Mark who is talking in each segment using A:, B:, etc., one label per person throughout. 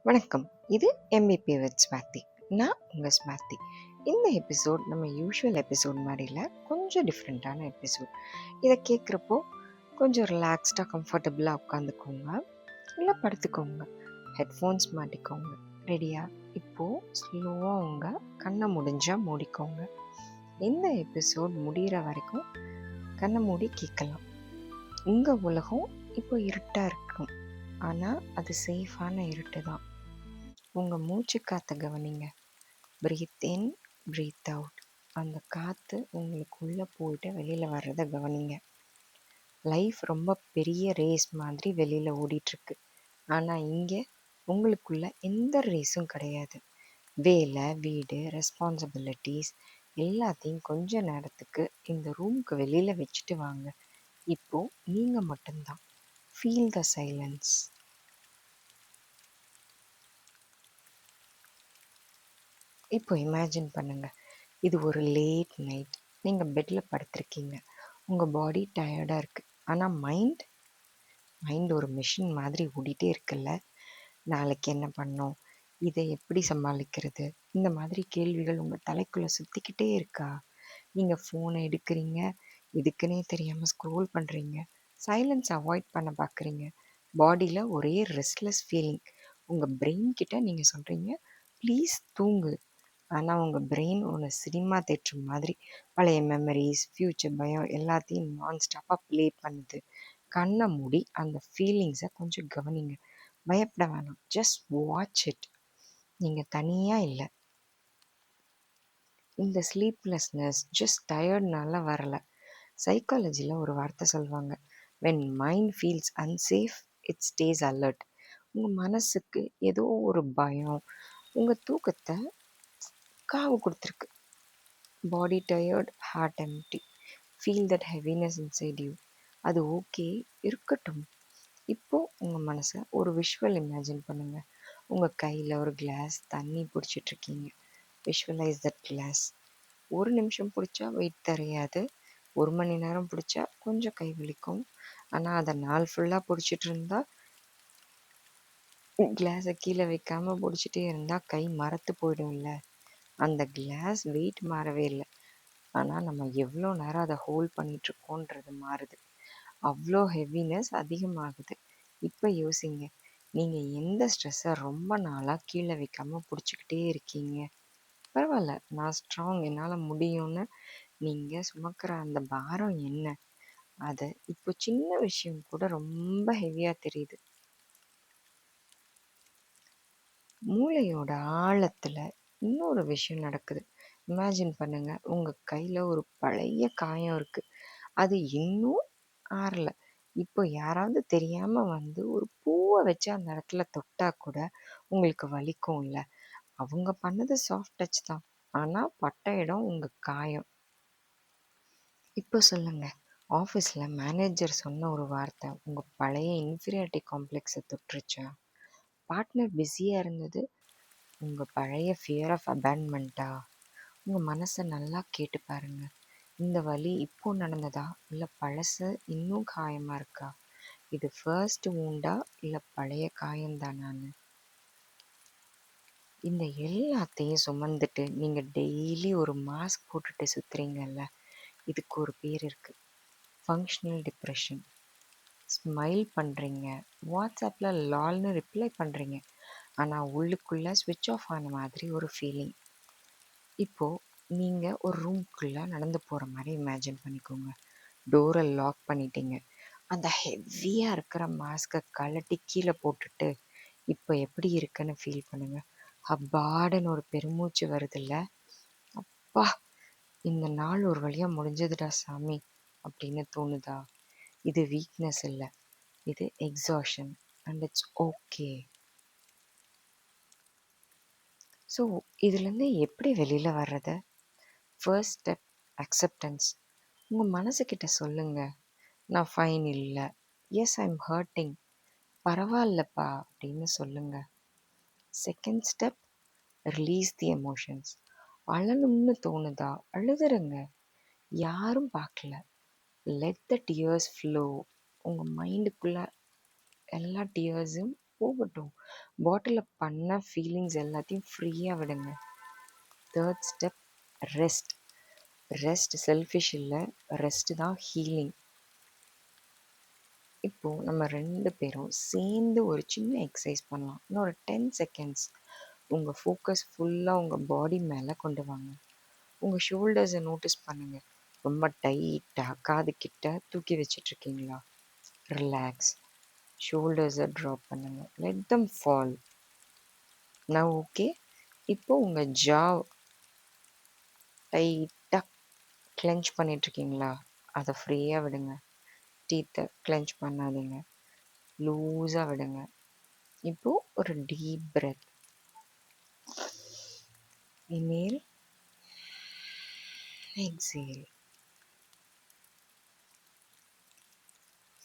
A: வணக்கம். இது MPP with Swathi. நான் உங்கள் ஸ்வாதி. இந்த எபிசோட் நம்ம யூஷுவல் எபிசோட் மாதிரி இல்லை, கொஞ்சம் டிஃப்ரெண்ட்டான எபிசோட். இதை கேட்குறப்போ கொஞ்சம் ரிலாக்ஸ்டாக கம்ஃபர்டபுளாக உட்காந்துக்கோங்க, இல்லை படுத்துக்கோங்க, ஹெட்ஃபோன்ஸ் மாட்டிக்கோங்க. ரெடியா? இப்போது ஸ்லோவாக உங்கள் கண்ணை முடிஞ்சால் மூடிக்கோங்க. இந்த எபிசோட் முடிகிற வரைக்கும் கண்ணை மூடி கேட்கலாம். உங்கள் உலகம் இப்போ இருட்டாக இருக்கும், ஆனால் அது சேஃபான இருட்டு தான். உங்கள் மூச்சு காற்றை கவனிங்க. ப்ரீத் இன், ப்ரீத் அவுட். அந்த காற்று உங்களுக்குள்ளே போயிட்டு வெளியில் வர்றதை கவனிங்க. லைஃப் ரொம்ப பெரிய ரேஸ் மாதிரி வெளியில் ஓடிட்டுருக்கு, ஆனால் இங்கே உங்களுக்குள்ள எந்த ரேஸும் கிடையாது. வேலை, வீடு, ரெஸ்பான்சிபிலிட்டிஸ் எல்லாத்தையும் கொஞ்ச நேரத்துக்கு இந்த ரூமுக்கு வெளியில் வச்சுட்டு வாங்க. இப்போது நீங்கள் மட்டும்தான். Feel the silence. இப்போ இமேஜின் பண்ணுங்கள், இது ஒரு லேட் நைட். நீங்கள் பெட்டில் படுத்திருக்கீங்க. உங்கள் பாடி டயர்டாக இருக்குது, ஆனால் மைண்ட் ஒரு மிஷின் மாதிரி ஓடிட்டே இருக்குல்ல. நாளைக்கு என்ன பண்ணோம், இதை எப்படி சமாளிக்கிறது, இந்த மாதிரி கேள்விகள் உங்கள் தலைக்குள்ளே சுற்றிக்கிட்டே இருக்கா? நீங்கள் ஃபோனை எடுக்கிறீங்க, எதுக்குன்னே தெரியாமல் ஸ்க்ரோல் பண்ணுறீங்க, சைலன்ஸ் அவாய்ட் பண்ண பார்க்குறீங்க. பாடியில் ஒரே ரெஸ்ட்லெஸ் ஃபீலிங். உங்கள் பிரெயின் கிட்ட நீங்கள் சொல்கிறீங்க, ப்ளீஸ் தூங்கு. ஆனால் உங்கள் பிரெயின் ஒன்று சினிமா தேட்டர் மாதிரி பழைய மெமரிஸ், ஃப்யூச்சர் பயம் எல்லாத்தையும் நான் ஸ்டாப்பாக ப்ளே பண்ணுது. கண்ணை மூடி அந்த ஃபீலிங்ஸை கொஞ்சம் கவனிங்க. பயப்பட வேணாம், ஜஸ்ட் வாட்ச் இட். நீங்கள் தனியாக இல்லை. இந்த ஸ்லீப்லெஸ்னஸ் ஜஸ்ட் டயர்ட்னால வரலை. சைக்காலஜியில் ஒரு வார்த்தை சொல்லுவாங்க, when mind feels unsafe it stays alert. உங்கள் மனசுக்கு ஏதோ ஒரு பயம் உங்கள் தூக்கத்தை காவு கொடுத்துருக்கு. Body tired, heart empty. Feel that heaviness inside you. அது ஓகே, இருக்கட்டும். இப்போது உங்கள் மனசை ஒரு விஷுவல் இமேஜின் பண்ணுங்கள். உங்கள் கையில் ஒரு கிளாஸ் தண்ணி பிடிச்சிட்ருக்கீங்க. Visualise that class. ஒரு நிமிஷம் பிடிச்சா வெயிட் தெரியாது, 1 மணி நேரம் பிடிச்சா கொஞ்சம் கை வலிக்கும். ஆனால் அதை நாள் ஃபுல்லாக பிடிச்சிட்டு இருந்தால், கிளாஸை கீழே வைக்காமல் பிடிச்சிட்டே இருந்தால் கை மரத்து போய்டும்ல. அந்த கிளாஸ் வெயிட் மாறவே இல்லை, ஆனால் நம்ம எவ்வளோ நேரம் அதை ஹோல்ட் பண்ணிகிட்ருக்கோன்றது மாறுது. அவ்வளோ ஹெவினஸ் அதிகமாகுது. இப்போ யோசிங்க, நீங்கள் எந்த ஸ்ட்ரெஸ்ஸை ரொம்ப நாளாக கீழே வைக்காமல் பிடிச்சிக்கிட்டே இருக்கீங்க? பரவாயில்ல, நான் ஸ்ட்ராங், என்னால் முடியும்னு நீங்கள் சுமக்கிற அந்த பாரம் என்ன? அதை இப்போ சின்ன விஷயம் கூட ரொம்ப ஹெவியாக தெரியுது. மூளையோட ஆழத்தில் இன்னொரு விஷயம் நடக்குது. இமேஜின் பண்ணுங்கள், உங்கள் கையில் ஒரு பழைய காயம் இருக்குது, அது இன்னும் ஆறலை. இப்போ யாராவது தெரியாமல் வந்து ஒரு பூவை வச்சு அந்த இடத்துல தொட்டால் கூட உங்களுக்கு வலிக்கும் இல்லை? அவங்க பண்ணது சாஃப்ட் டச் தான், ஆனால் பட்ட இடம் உங்கள் காயம். இப்போ சொல்லுங்கள், ஆஃபீஸில் மேனேஜர் சொன்ன ஒரு வார்த்தை உங்கள் பழைய இன்ஃபீரியாரிட்டி காம்ப்ளெக்ஸை தொட்டுருச்சா? பார்ட்னர் பிஸியாக இருந்தது உங்கள் பழைய ஃபியர் ஆஃப் அபேண்ட்மெண்ட்டா? உங்கள் மனசை நல்லா கேட்டு பாருங்கள். இந்த வலி இப்போ நடந்ததா, இல்லை பழசு இன்னும் காயமாக இருக்கா? இது ஃபர்ஸ்ட் வூண்டா, இல்லை பழைய காயம்தானான்னு? இந்த எல்லாத்தையும் சுமந்துட்டு நீங்கள் டெய்லி ஒரு மாஸ்க் போட்டுட்டு சுற்றுறீங்கல்ல, இதுக்கு ஒரு பேர் இருக்குது, ஃபங்க்ஷனல் டிப்ரெஷன். ஸ்மைல் பண்ணுறீங்க, வாட்ஸ்அப்பில் லால்னு ரிப்ளை பண்ணுறீங்க, ஆனால் உள்ளுக்குள்ளே ஸ்விட்ச் ஆஃப் ஆன மாதிரி ஒரு ஃபீலிங். இப்போது நீங்கள் ஒரு ரூம்குள்ளே நடந்து போகிற மாதிரி இமேஜின் பண்ணிக்கோங்க. டோரை லாக் பண்ணிட்டீங்க. அந்த ஹெவியாக இருக்கிற மாஸ்கை கழட்டி கீழே போட்டுட்டு இப்போ எப்படி இருக்குன்னு ஃபீல் பண்ணுங்கள். அப்பாடன்னு ஒரு பெருமூச்சு வருதில்ல, அப்பா இந்த நாள் ஒரு வழியாக முடிஞ்சதுடா சாமி அப்படின்னு தோணுதா? இது வீக்னஸ் இல்லை, இது exhaustion, and it's okay. So இதுலேருந்து எப்படி வெளியில் வர்றது? First step acceptance. உங்கள் மனசுக்கிட்ட சொல்லுங்கள், நான் ஃபைன் இல்லை, எஸ் ஐ எம் ஹர்ட்டிங், பரவாயில்லப்பா அப்படின்னு சொல்லுங்கள். Second step, release the emotions. அழணும்னு தோணுதா, அழுதுருங்க, யாரும் பார்க்கல. Let the tears flow. உங்கள் மைண்டுக்குள்ளே எல்லா டியர்ஸும் போகட்டும். பாட்டிலில் பண்ண ஃபீலிங்ஸ் எல்லாத்தையும் ஃப்ரீயாக விடுங்க. Third step, rest. Rest selfish இல்லை, ரெஸ்ட் தான் ஹீலிங். இப்போது நம்ம 2 பேரும் சேர்ந்து ஒரு சின்ன எக்ஸசைஸ் பண்ணலாம். இன்னொரு 10 செகண்ட்ஸ் உங்கள் ஃபோக்கஸ் ஃபுல்லாக உங்கள் பாடி மேலே கொண்டு வாங்க. உங்கள் ஷோல்டர்ஸை நோட்டீஸ் பண்ணுங்கள். ரொம்ப டைட்டாக காது கிட்ட தூக்கி வச்சிட்ருக்கீங்களா? ரிலாக்ஸ். ஷோல்டர்ஸை ட்ராப் பண்ணுங்கள். Let them fall. நான் ஓகே. இப்போ உங்கள் ஜாவ் டைட்டாக கிளென்ச் பண்ணிகிட்ருக்கீங்களா? அதை ஃப்ரீயாக விடுங்க. டீத்தை கிளென்ச் பண்ணாதீங்க. லூஸாக விடுங்க. இப்போது ஒரு deep breadth. Inhale, exhale.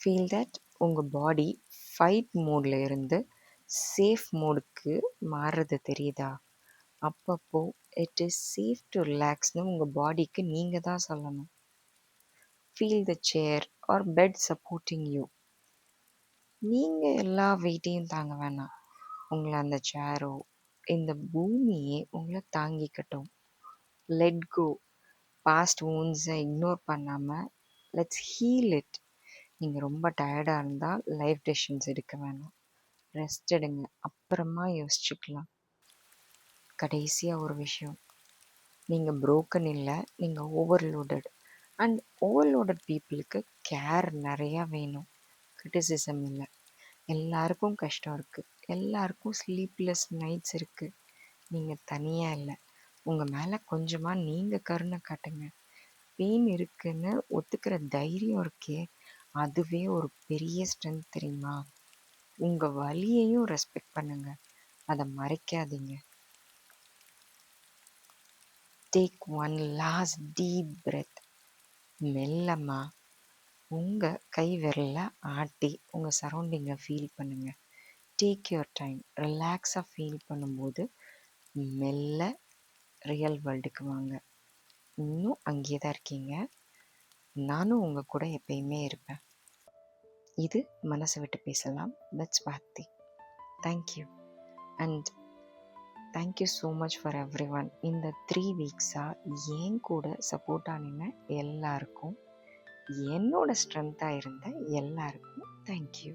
A: Feel that உங்கள் பாடி ஃபைட் மோடில் இருந்து சேஃப் மோடுக்கு மாறுறது தெரியுதா? அப்பப்போ இட் இஸ் சேஃப் டு ரிலாக்ஸ்னு உங்கள் பாடிக்கு நீங்கள் தான் சொல்லணும். Feel the chair or bed supporting you. நீங்கள் எல்லா வெயிட்டையும் தாங்க வேணாம். உங்களை அந்த சேரோ இந்த பூமியே உங்களை தாங்கிக்கட்டும். Let go. பாஸ்ட் wounds-ஐ இக்னோர் பண்ணாமல் லெட்ஸ் ஹீல் இட். நீங்கள் ரொம்ப டயர்டாக இருந்தால் லைஃப் டெசிஷன்ஸ் எடுக்க வேணாம். ரெஸ்ட் எடுங்க, அப்புறமா யோசிச்சுக்கலாம். கடைசியாக ஒரு விஷயம், நீங்கள் broken இல்லை, நீங்கள் ஓவர்லோடட். அண்ட் ஓவர்லோடட் பீப்புளுக்கு கேர் நிறையா வேணும், கிரிட்டிசிசம் இல்லை. எல்லாருக்கும் கஷ்டம் இருக்குது, எல்லாருக்கும் ஸ்லீப்லெஸ் நைட்ஸ் இருக்குது. நீங்கள் தனியாக இல்லை. உங்கள் மேலே கொஞ்சமாக நீங்கள் கருணை காட்டுங்க. பெயின் இருக்குன்னு ஒத்துக்கிற தைரியம் இருக்கே, அதுவே ஒரு பெரிய ஸ்ட்ரென்த் தெரியுமா? உங்கள் வலியையும் ரெஸ்பெக்ட் பண்ணுங்க, அதை மறைக்காதீங்க. Take one last deep breath. மெல்லமா உங்கள் கை விரலை ஆட்டி உங்கள் சரௌண்டிங்கை ஃபீல் பண்ணுங்கள். Take your time. ரிலாக்ஸாக ஃபீல் பண்ணும்போது மெல்ல ரியல் வேர்ல்டுக்கு வாங்க. இன்னும் அங்கேயே தான் இருக்கீங்க. நானும் உங்கள் கூட எப்பயுமே இருப்பேன். இது மனசை விட்டு பேசலாம். தட்ஸ் வார்த்தை. Thank you. And thank you so much for every one. இந்த 3 வீக்ஸாக என் கூட சப்போர்ட்டாக நின்ன எல்லாருக்கும், என்னோட ஸ்ட்ரென்த்தாக இருந்த எல்லாருக்கும் தேங்க்யூ.